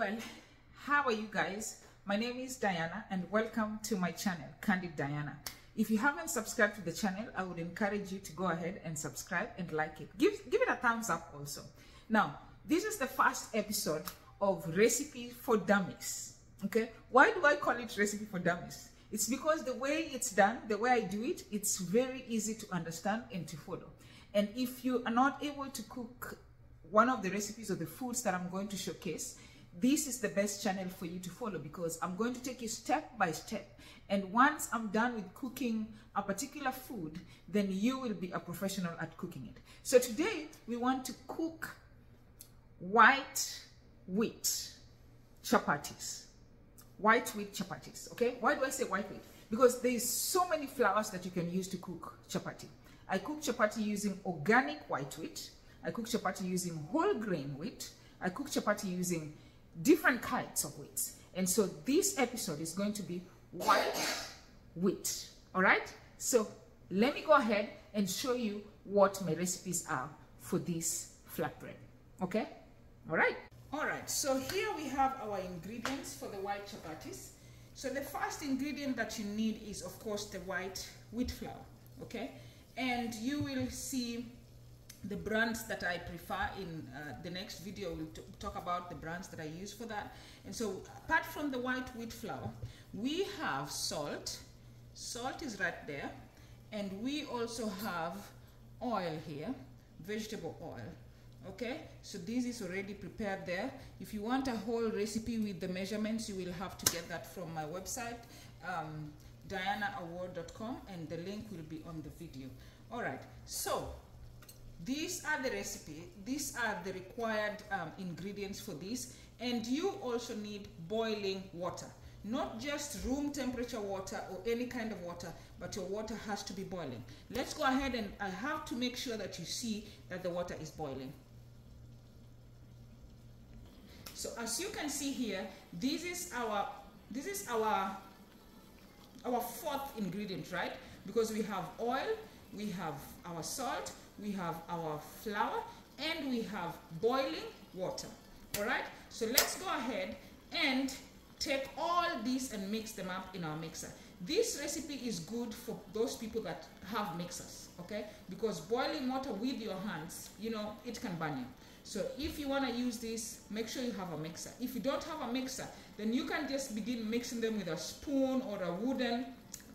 Well, how are you guys? My name is Diana and welcome to my channel, Candid Diana. If you haven't subscribed to the channel, I would encourage you to go ahead and subscribe and like it. Give it a thumbs up also. Now, this is the first episode of Recipe for Dummies. Okay, why do I call it Recipe for Dummies? It's because the way it's done, the way I do it, it's very easy to understand and to follow. And if you are not able to cook one of the recipes or the foods that I'm going to showcase, this is the best channel for you to follow, because I'm going to take you step by step. And once I'm done with cooking a particular food, then you will be a professional at cooking it. So today we want to cook white wheat chapatis. White wheat chapatis, okay? Why do I say white wheat? Because there's so many flours that you can use to cook chapati. I cook chapati using organic white wheat. I cook chapati using whole grain wheat. I cook chapati using different kinds of wheat. And so this episode is going to be white wheat, all right? So let me go ahead and show you what my recipes are for this flatbread, okay? All right. All right, so here we have our ingredients for the white chapatis. So the first ingredient that you need is, of course, the white wheat flour, okay? And you will see the brands that I prefer in the next video. We'll talk about the brands that I use for that. And so apart from the white wheat flour, we have salt. Salt is right there. And we also have oil here, vegetable oil. Okay, so this is already prepared there. If you want a whole recipe with the measurements, you will have to get that from my website, dianaaward.com, and the link will be on the video. All right, so these are the recipe. These are the required ingredients for this. And you also need boiling water, not just room temperature water or any kind of water, but your water has to be boiling. Let's go ahead, and I have to make sure that you see that the water is boiling. So as you can see here, this is our fourth ingredient, right? Because we have oil, we have our salt, we have our flour, and we have boiling water. All right, so let's go ahead and take all these and mix them up in our mixer. This recipe is good for those people that have mixers, okay? Because boiling water with your hands, you know, it can burn you. So if you want to use this, make sure you have a mixer. If you don't have a mixer, then you can just begin mixing them with a spoon or a wooden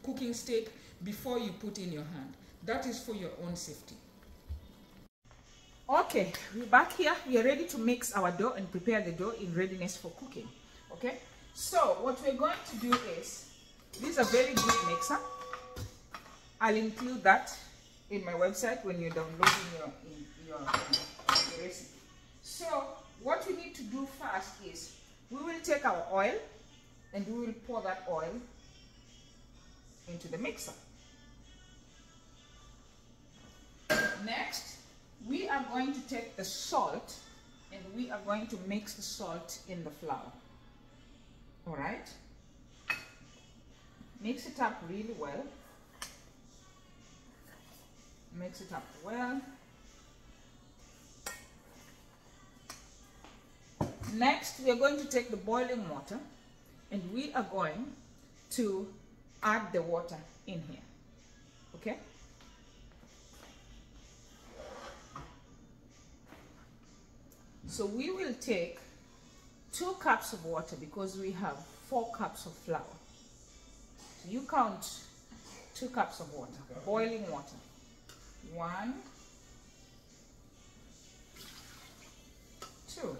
cooking stick before you put in your hand. That is for your own safety. Okay, we're back here. We are ready to mix our dough and prepare the dough in readiness for cooking. Okay, so what we're going to do is, this is a very good mixer. I'll include that in my website when you're downloading your recipe. So what we need to do first is, we will take our oil and we will pour that oil into the mixer. Next, we are going to take the salt and we are going to mix the salt in the flour. All right, mix it up really well. Mix it up well. Next, we are going to take the boiling water and we are going to add the water in here. Okay, so we will take 2 cups of water because we have 4 cups of flour. So you count 2 cups of water, boiling water. 1, 2.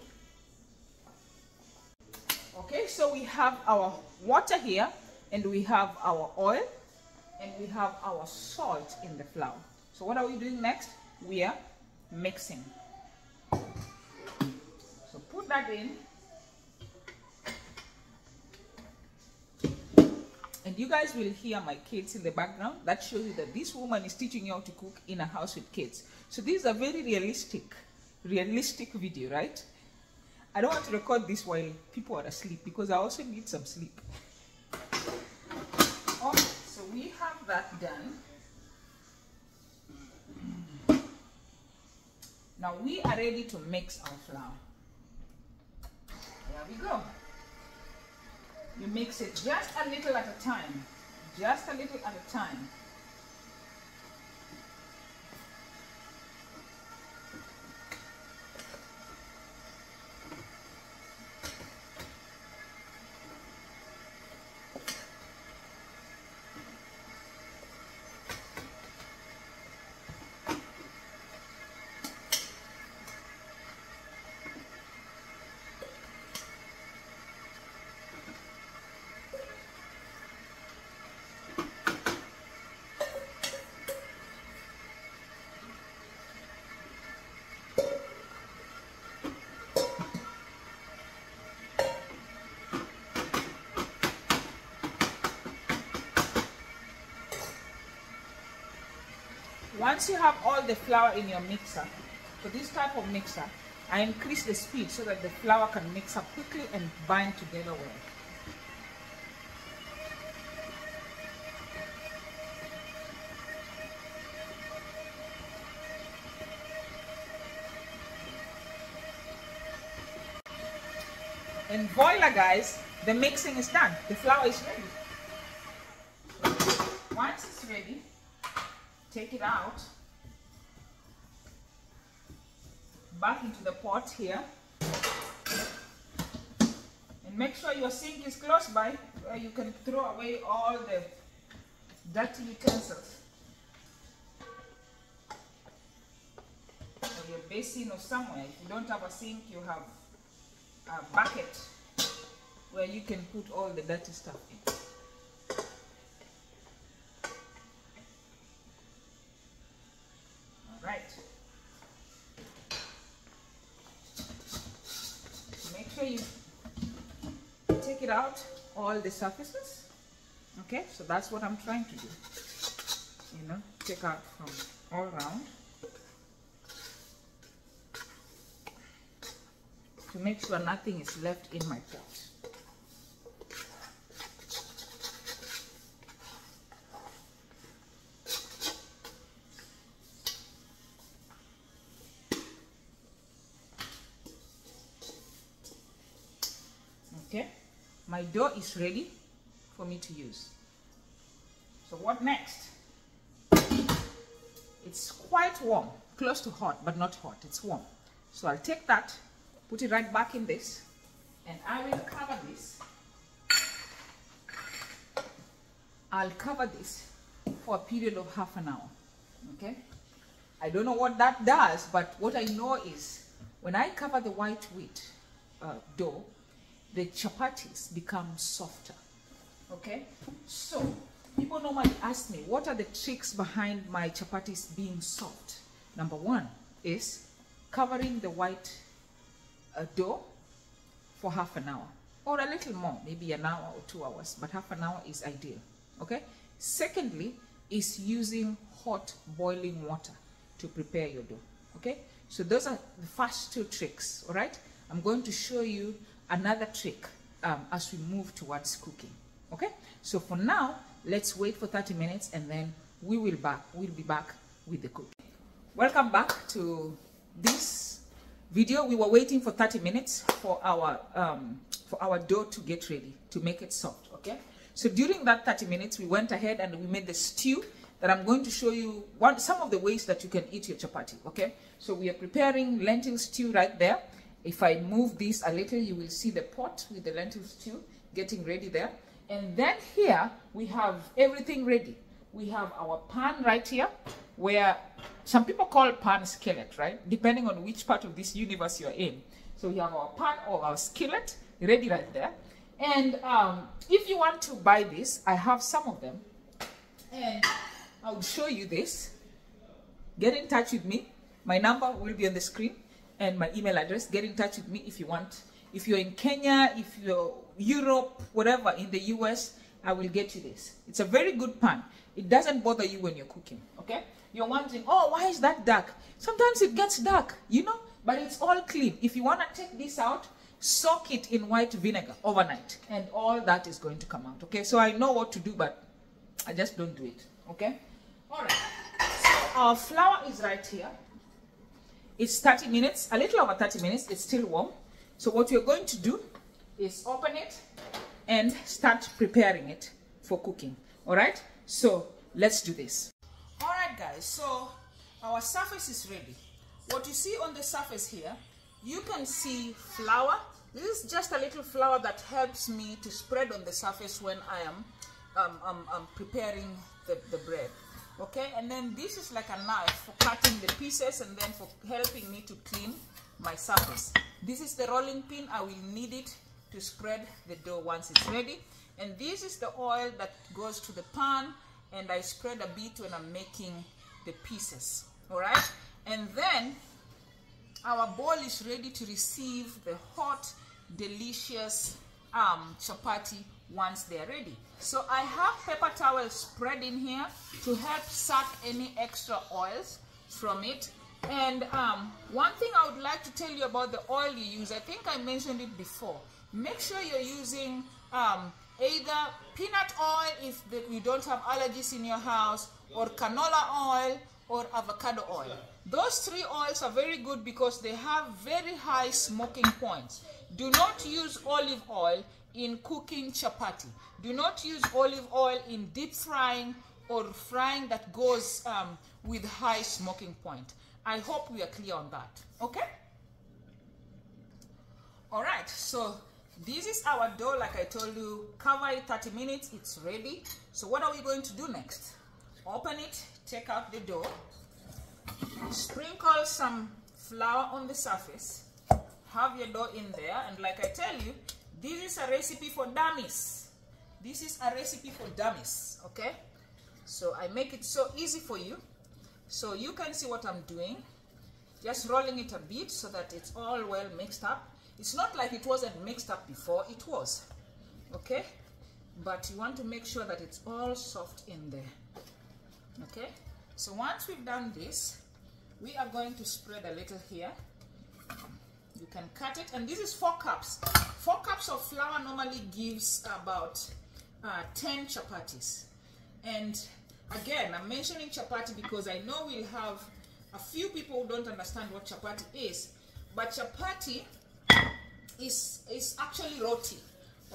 Okay, so we have our water here, and we have our oil, and we have our salt in the flour. So what are we doing next? We are mixing. So put that in. And you guys will hear my kids in the background. That shows you that this woman is teaching you how to cook in a house with kids. So this is a very realistic video, right? I don't want to record this while people are asleep because I also need some sleep. Okay, so we have that done. Now we are ready to mix our flour. There we go. You mix it just a little at a time. Just a little at a time. Once you have all the flour in your mixer, for this type of mixer, I increase the speed so that the flour can mix up quickly and bind together well. And voila guys, the mixing is done. The flour is ready. Once it's ready, take it out, back into the pot here, and make sure your sink is close by where you can throw away all the dirty utensils, or your basin or somewhere. If you don't have a sink, you have a bucket where you can put all the dirty stuff in. Right. Make sure you take it out, all the surfaces. Okay, so that's what I'm trying to do. You know, take out from all around to make sure nothing is left in my pot. Okay, my dough is ready for me to use. So what next? It's quite warm, close to hot, but not hot, it's warm. So I'll take that, put it right back in this, and I will cover this. I'll cover this for a period of half an hour. Okay, I don't know what that does, but what I know is when I cover the white wheat dough, the chapatis become softer. Okay, so people normally ask me, what are the tricks behind my chapatis being soft? Number one is covering the white dough for half an hour or a little more, maybe an hour or 2 hours, but half an hour is ideal. Okay, secondly is using hot boiling water to prepare your dough. Okay, so those are the first two tricks. All right, I'm going to show you another trick as we move towards cooking. Okay, so for now, let's wait for 30 minutes and then we'll be back with the cooking. Welcome back to this video. We were waiting for 30 minutes for our dough to get ready, to make it soft. Okay, so during that 30 minutes, we went ahead and we made the stew that I'm going to show you some of the ways that you can eat your chapati. Okay, so we are preparing lentil stew right there. If I move this a little, you will see the pot with the lentil stew getting ready there. And then here we have everything ready. We have our pan right here, where some people call pan skillet, right? Depending on which part of this universe you're in. So we have our pan or our skillet ready right there. And if you want to buy this, I have some of them. And I'll show you this. Get in touch with me. My number will be on the screen and my email address. Get in touch with me if you want. If you're in Kenya, if you're Europe, whatever, in the US, I will get you this. It's a very good pan. It doesn't bother you when you're cooking, okay? You're wondering, oh, why is that dark? Sometimes it gets dark, you know, but it's all clean. If you want to take this out, soak it in white vinegar overnight, and all that is going to come out, okay? So I know what to do, but I just don't do it, okay? All right, so our flour is right here. It's 30 minutes, a little over 30 minutes. It's still warm. So what you're going to do is open it and start preparing it for cooking. All right, so let's do this. All right guys, so our surface is ready. What you see on the surface here, you can see flour. This is just a little flour that helps me to spread on the surface when I am preparing the bread. Okay, and then this is like a knife for cutting the pieces and then for helping me to clean my surface. This is the rolling pin. I will need it to spread the dough once it's ready. And this is the oil that goes to the pan, and I spread a bit when I'm making the pieces. All right, and then our bowl is ready to receive the hot, delicious chapati once they're ready. So I have paper towels spread in here to help suck any extra oils from it. And one thing I would like to tell you about the oil you use, I think I mentioned it before. Make sure you're using either peanut oil if you don't have allergies in your house, or canola oil, or avocado oil. Those three oils are very good because they have very high smoking points. Do not use olive oil in cooking chapati. Do not use olive oil in deep frying or frying that goes with high smoking point. I hope we are clear on that. Okay? All right, so this is our dough. Like I told you, cover it 30 minutes, it's ready. So what are we going to do next? Open it, take out the dough, sprinkle some flour on the surface, have your dough in there, and like I tell you, this is a recipe for dummies. This is a recipe for dummies, okay? So I make it so easy for you, so you can see what I'm doing. Just rolling it a bit so that it's all well mixed up. It's not like it wasn't mixed up before, it was, okay? But you want to make sure that it's all soft in there, okay? So once we've done this, we are going to spread a little here. You can cut it, and this is 4 cups. 4 cups of flour normally gives about 10 chapatis. And again, I'm mentioning chapati because I know we'll have a few people who don't understand what chapati is, but chapati is actually roti,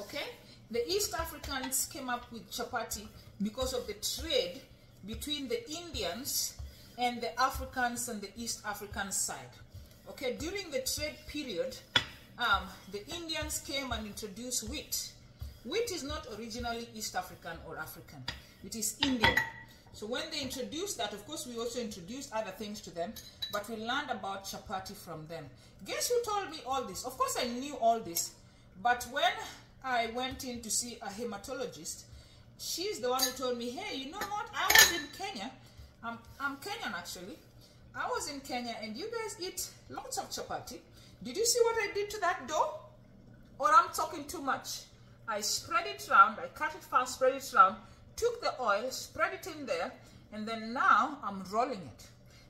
okay? The East Africans came up with chapati because of the trade between the Indians and the Africans on the East African side. Okay, during the trade period, the Indians came and introduced wheat. Wheat is not originally East African or African. It is Indian. So when they introduced that, of course, we also introduced other things to them, but we learned about chapati from them. Guess who told me all this? Of course, I knew all this, but when I went in to see a hematologist, she's the one who told me, hey, you know what? I was in Kenya. I'm Kenyan, actually. I was in Kenya, and you guys eat lots of chapati. Did you see what I did to that dough? Or I'm talking too much? I spread it round, I cut it fast, spread it round, took the oil, spread it in there, and then now I'm rolling it.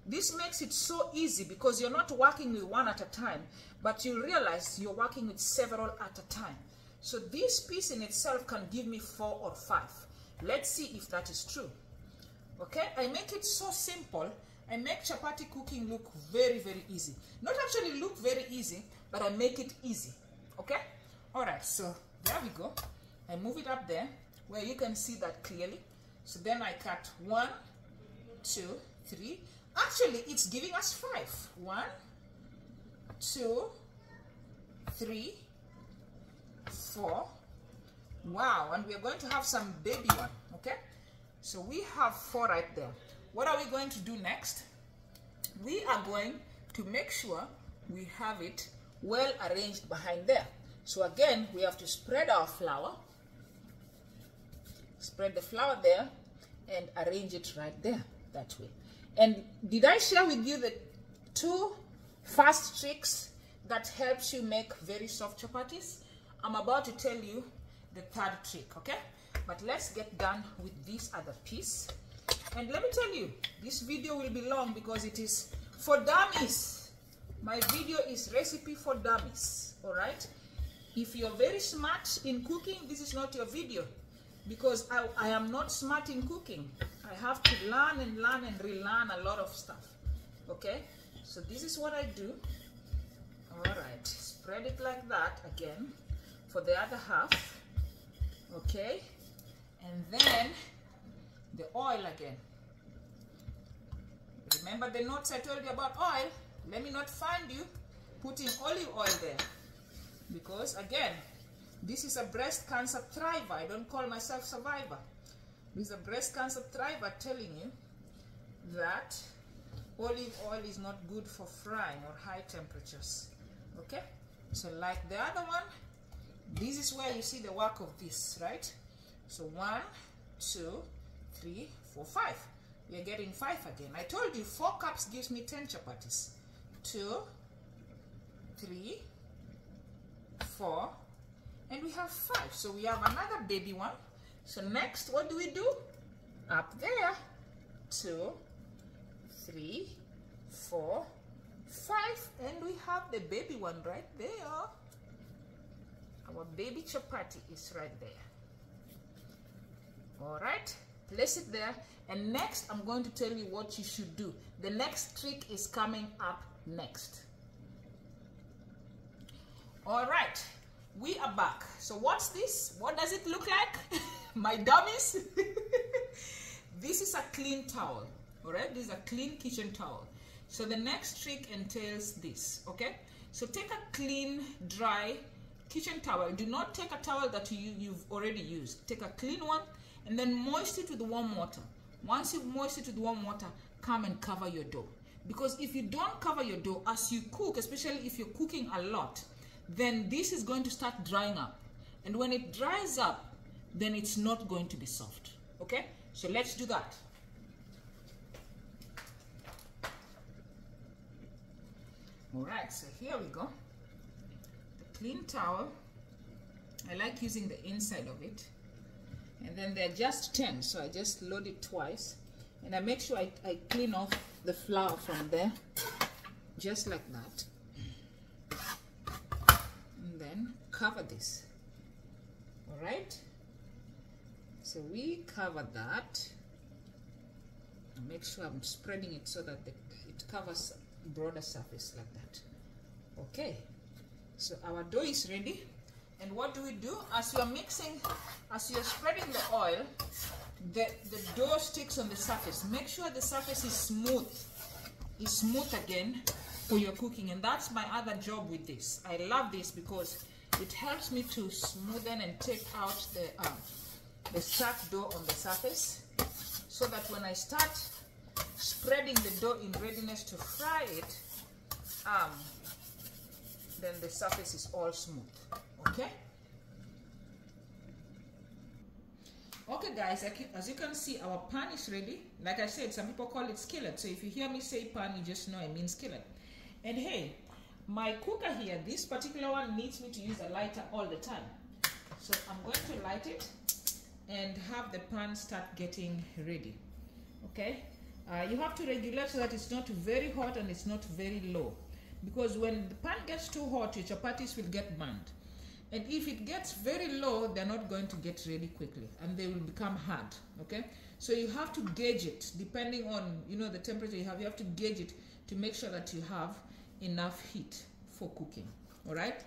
This makes it so easy because you're not working with one at a time, but you realize you're working with several at a time. So this piece in itself can give me 4 or 5. Let's see if that is true. Okay, I make it so simple. I make chapati cooking look very, very easy. Not actually look very easy, but I make it easy. Okay? All right, so there we go. I move it up there where you can see that clearly. So then I cut 1, 2, 3. Actually, it's giving us 5. 1, 2, 3, 4. Wow, and we're going to have some baby one, okay? So we have 4 right there. What are we going to do next? We are going to make sure we have it well arranged behind there. So again, we have to spread our flour. Spread the flour there and arrange it right there, that way. And did I share with you the 2 fast tricks that helps you make very soft chapatis? I'm about to tell you the 3rd trick, okay? But let's get done with this other piece. And let me tell you, this video will be long because it is for dummies. My video is recipe for dummies, all right? If you're very smart in cooking, this is not your video because I am not smart in cooking. I have to learn and learn and relearn a lot of stuff, okay? So this is what I do. All right, spread it like that again. for the other half. Okay, and then the oil again. Remember the notes I told you about oil? Let me not find you putting olive oil there, because again, this is a breast cancer thriver. I don't call myself survivor. This is a breast cancer thriver telling you that olive oil is not good for frying or high temperatures. Okay, so like the other one, this is where you see the work of this, right? So 1, 2, 3, 4, 5. You're getting 5 again. I told you 4 cups gives me 10 chapatis. 2, 3, 4, and we have 5. So we have another baby one. So next, what do we do? Up there, 2, 3, 4, 5, and we have the baby one right there. Our baby chapati is right there. All right, place it there. And next, I'm going to tell you what you should do. The next trick is coming up next. All right, we are back. So what's this? What does it look like? My dummies. This is a clean towel. All right, this is a clean kitchen towel. So the next trick entails this. Okay, so take a clean, dry kitchen towel. Do not take a towel that you've already used. Take a clean one and then moisten it with warm water. Once you've moistened it with warm water, come and cover your dough. Because if you don't cover your dough as you cook, especially if you're cooking a lot, then this is going to start drying up. And when it dries up, then it's not going to be soft. Okay, so let's do that. All right, so here we go. The clean towel. I like using the inside of it. And then they're just 10, so I just load it twice. And I make sure I clean off the flour from there, just like that. And then cover this. All right? So we cover that. Make sure I'm spreading it so that it covers a broader surface like that. Okay, so our dough is ready. And what do we do? As you are mixing, as you are spreading the oil, the dough sticks on the surface. Make sure the surface is smooth again for your cooking. And that's my other job with this. I love this because it helps me to smoothen and take out the stuck dough on the surface, so that when I start spreading the dough in readiness to fry it, then the surface is all smooth. Okay. Okay guys, as you can see, our pan is ready. Like I said, some people call it skillet. So if you hear me say pan, you just know I mean skillet. And hey, my cooker here, this particular one needs me to use a lighter all the time. So I'm going to light it and have the pan start getting ready. Okay. You have to regulate so that it's not very hot and it's not very low. Because when the pan gets too hot, your chapatis will get burned. And if it gets very low, they're not going to get ready quickly and they will become hard. Okay, so you have to gauge it depending on, you know, the temperature you have to gauge it to make sure that you have enough heat for cooking. All right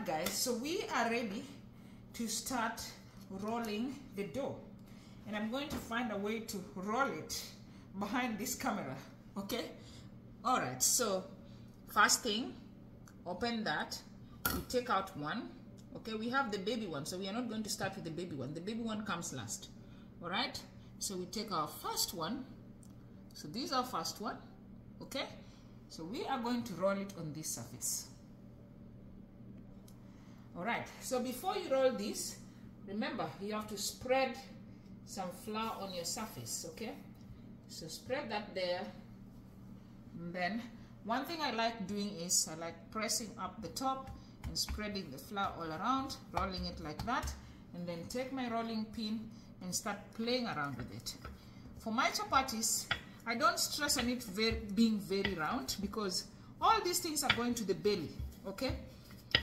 guys, so we are ready to start rolling the dough, and I'm going to find a way to roll it behind this camera. Okay, all right, so first thing, open that. You take out one. Okay, we have the baby one, so we are not going to start with the baby one. The baby one comes last. All right, so we take our first one. So this is our first one. Okay, so we are going to roll it on this surface. All right, so before you roll this, remember you have to spread some flour on your surface. Okay, so spread that there. And then one thing I like doing is I like pressing up the top and spreading the flour all around, rolling it like that, and then take my rolling pin and start playing around with it. For my chapatis, I don't stress on it being very round, because all these things are going to the belly. Okay,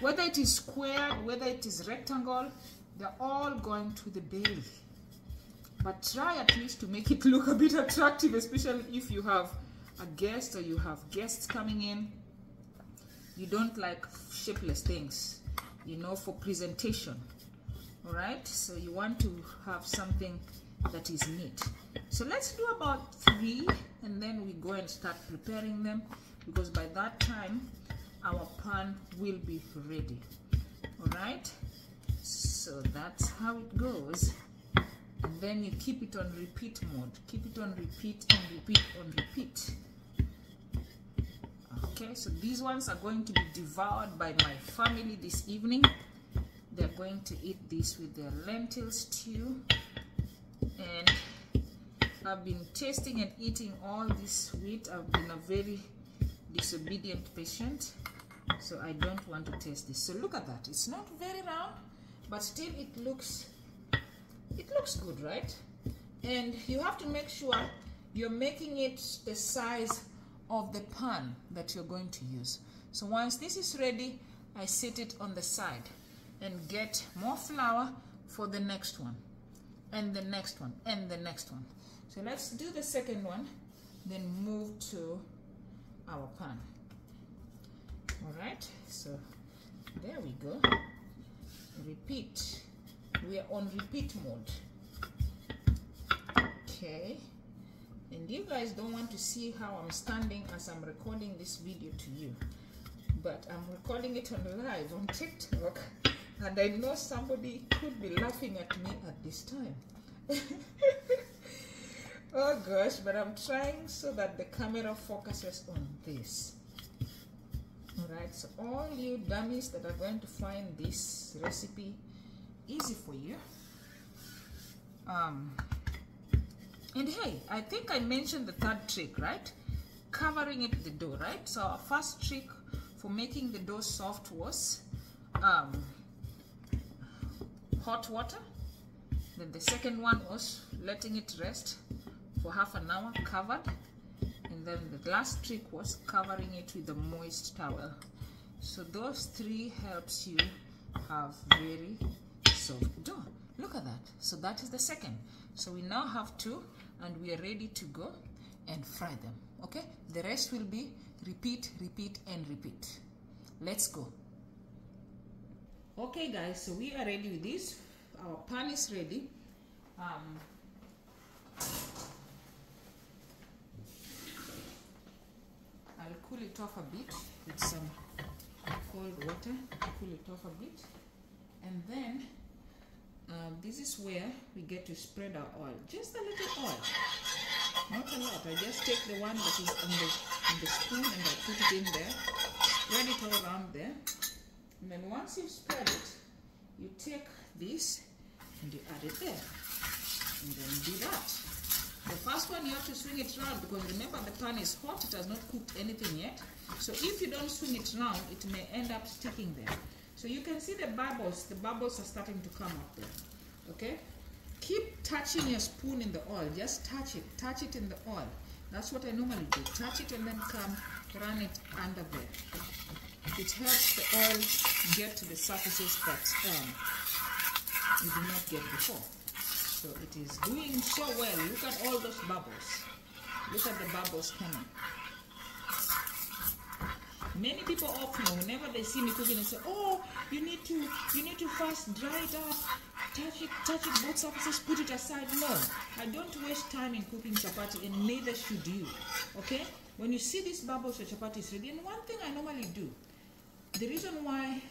whether it is square, whether it is rectangle, they're all going to the belly. But try at least to make it look a bit attractive, especially if you have a guest or you have guests coming in. you don't like shapeless things, you know, for presentation. All right, so you want to have something that is neat. So let's do about 3, and then we go and start preparing them, because by that time our pan will be ready. All right, so that's how it goes. And then you keep it on repeat mode. Keep it on repeat and repeat on repeat. Okay, so these ones are going to be devoured by my family this evening. They're going to eat this with their lentil stew. And I've been tasting and eating all this wheat. I've been a very disobedient patient, so I don't want to taste this. So look at that. It's not very round, but still it looks good, right? And you have to make sure you're making it the size of the pan that you're going to use. So once this is ready, I set it on the side and get more flour for the next one, and the next one, and the next one. So let's do the second one, then move to our pan. All right, so there we go. Repeat. We are on repeat mode. Okay, and you guys don't want to see how I'm standing as I'm recording this video to you, but I'm recording it on live on TikTok, and I know somebody could be laughing at me at this time. Oh gosh, but I'm trying so that the camera focuses on this. Alright, so all you dummies that are going to find this recipe easy for you. And hey, I think I mentioned the third trick, right? Covering it with the dough, right? So our first trick for making the dough soft was hot water. Then the second one was letting it rest for half an hour covered. And then the last trick was covering it with a moist towel. So those 3 helps you have very soft dough. Look at that. So that is the second. So we now have 2, and we are ready to go and fry them. Okay, the rest will be repeat, repeat, and repeat. Let's go. Okay guys, so we are ready with this. Our pan is ready. I'll cool it off a bit with some cold water. Cool it off a bit, and then this is where we get to spread our oil. Just a little oil, not a lot. I just take the one that is on the spoon and I put it in there, spread it all around there, and then once you spread it, you take this and you add it there, and then do that. The first one you have to swing it round, because remember the pan is hot, it has not cooked anything yet. So if you don't swing it round, it may end up sticking there. So you can see the bubbles are starting to come up there. Okay? Keep touching your spoon in the oil. Just touch it in the oil. That's what I normally do. Touch it and then come run it under there. It helps the oil get to the surfaces that you did not get before. So it is doing so well. Look at all those bubbles. Look at the bubbles coming. Many people often, whenever they see me cooking, they say, "Oh, you need to first dry it up, touch it both surfaces, put it aside." No, I don't waste time in cooking chapati, and neither should you. Okay? When you see these bubbles, your chapati is ready. And one thing I normally do, the reason why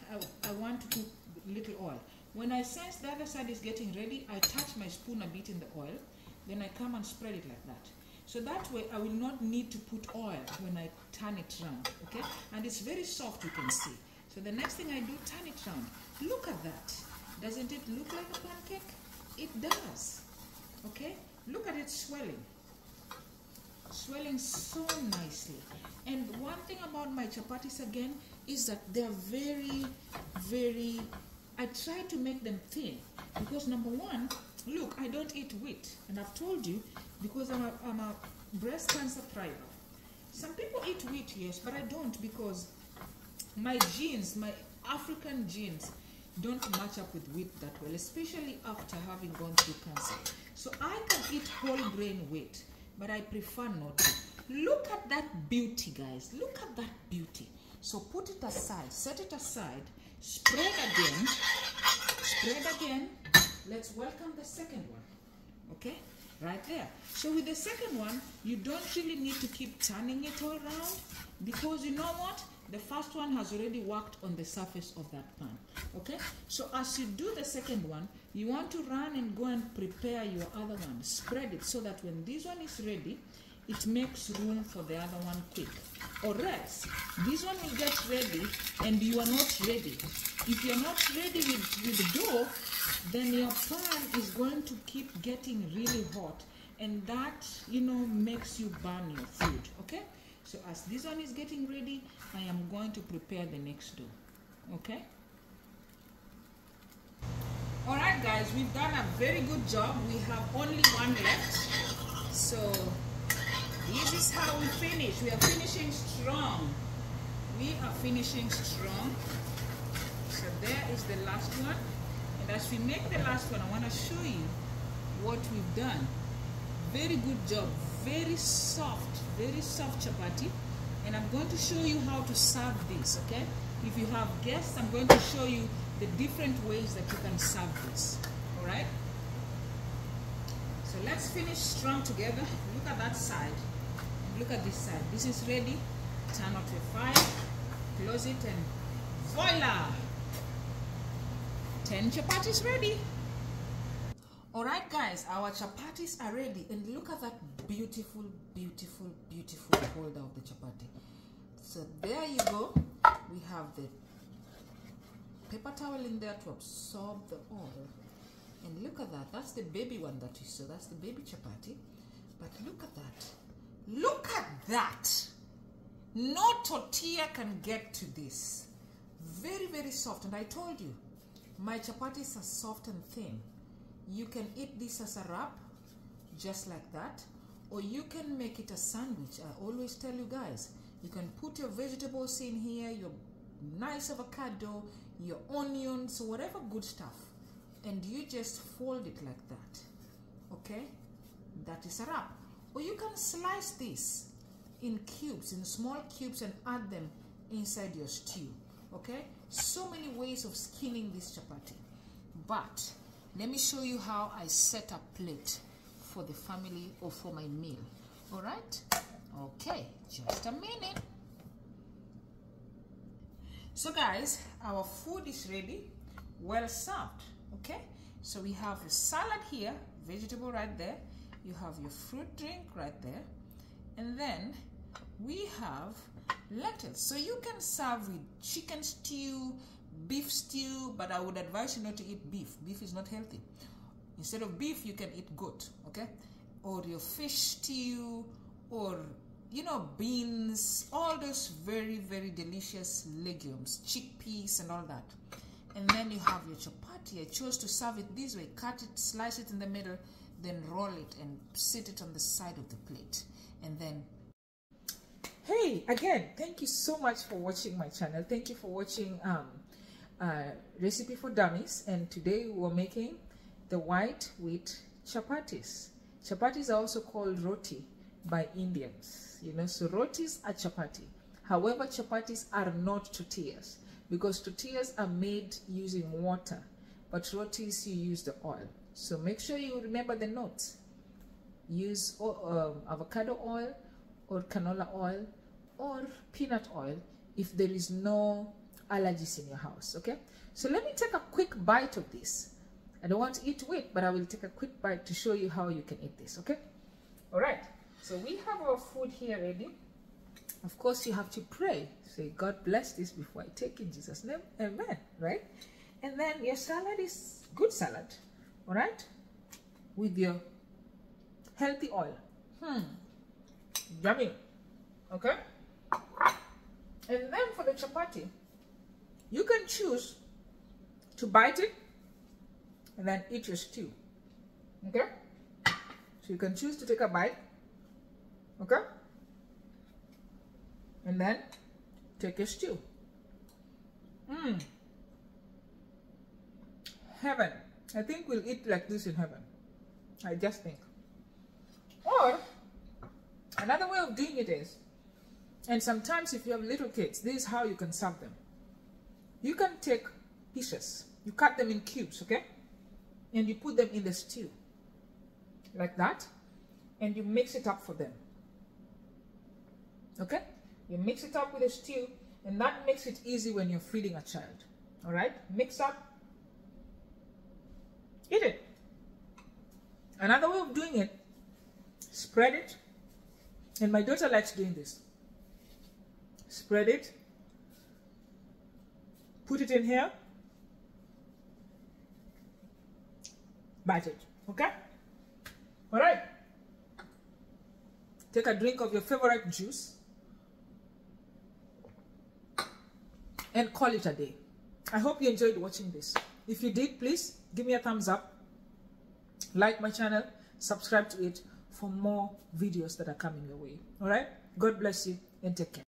I want to cook little oil, when I sense the other side is getting ready, I touch my spoon a bit in the oil, then I come and spread it like that. So that way I will not need to put oil when I turn it round, okay? And it's very soft, you can see. So the next thing I do, turn it round. Look at that. Doesn't it look like a pancake? It does, okay? Look at it swelling. Swelling so nicely. And one thing about my chapatis again is that they're very, very, I try to make them thin, because number one, look, I don't eat wheat, and I've told you, because I'm a breast cancer thriver. Some people eat wheat, yes, but I don't, because my genes, my African genes, don't match up with wheat that well, especially after having gone through cancer. So I can eat whole grain wheat, but I prefer not to. Look at that beauty, guys. Look at that beauty. So put it aside, set it aside, spread again. Let's welcome the second one. Okay, right there. So with the second one, you don't really need to keep turning it all around, because you know what? The first one has already worked on the surface of that pan. Okay, so as you do the second one, you want to run and go and prepare your other one. Spread it so that when this one is ready, it makes room for the other one quick. Or else, this one will get ready and you are not ready. If you're not ready with the dough, then your pan is going to keep getting really hot, and that, you know, makes you burn your food. Okay, so as this one is getting ready, I am going to prepare the next dough. Okay, all right guys, we've done a very good job. We have only one left, so this is how we finish. We are finishing strong. We are finishing strong. So there is the last one. And as we make the last one, I want to show you what we've done. Very good job. Very soft chapati. And I'm going to show you how to serve this, okay? If you have guests, I'm going to show you the different ways that you can serve this. All right? So let's finish strong together. Look at that side. Look at this side. This is ready. Turn off your fire, close it, and voila! 10 chapatis ready. All right guys, our chapatis are ready, and look at that beautiful holder of the chapati. So there you go. We have the paper towel in there to absorb the oil, and look at that. That's the baby one that you saw. That's the baby chapati. But look at that. Look at that. No tortilla can get to this. Very soft. And I told you, my chapatis are soft and thin. You can eat this as a wrap, just like that, or you can make it a sandwich. I always tell you guys, you can put your vegetables in here, your nice avocado, your onions, whatever good stuff, and you just fold it like that. Okay, that is a wrap. Or you can slice this in cubes, in small cubes, and add them inside your stew. Okay, so many ways of skinning this chapati. But let me show you how I set a plate for the family or for my meal. All right, okay, just a minute. So guys, our food is ready, well served. Okay, so we have a salad here, vegetable right there. You have your fruit drink right there, and then we have lettuce. So you can serve with chicken stew, beef stew, but I would advise you not to eat beef. Beef is not healthy. Instead of beef, you can eat goat, okay? Or your fish stew, or, you know, beans, all those very delicious legumes, chickpeas and all that. And then you have your chapati. I chose to serve it this way. Cut it, slice it in the middle, then roll it and sit it on the side of the plate. And then, hey, again, thank you so much for watching my channel. Thank you for watching Recipe for Dummies. And today we're making the white wheat chapatis. Chapatis are also called roti by Indians, you know, so rotis are chapati. However, chapatis are not tortillas, because tortillas are made using water, but rotis you use the oil. So make sure you remember the notes. Use avocado oil or canola oil or peanut oil if there is no allergies in your house. Okay, so let me take a quick bite of this. I don't want to eat wheat, but I will take a quick bite to show you how you can eat this. Okay, all right, so we have our food here ready. Of course, you have to pray. Say, God bless this before I take in Jesus' name, amen, right? And then your salad is good salad, all right, with your healthy oil. Yummy. Okay, and then for the chapati, you can choose to bite it and then eat your stew. Okay, so you can choose to take a bite, okay, and then take your stew. Heaven. I think we'll eat like this in heaven. I just think. Or another way of doing it is, And sometimes if you have little kids, this is how you can serve them. You can take pieces, you cut them in cubes, okay? And you put them in the stew, like that, and you mix it up for them. Okay? You mix it up with the stew, and that makes it easy when you're feeding a child. All right? Mix up, eat it. Another way of doing it, spread it. And my daughter likes doing this. Spread it. Put it in here. Bite it. Okay? All right. Take a drink of your favorite juice. And call it a day. I hope you enjoyed watching this. If you did, please give me a thumbs up. Like my channel. Subscribe to it for more videos that are coming your way. All right? God bless you and take care.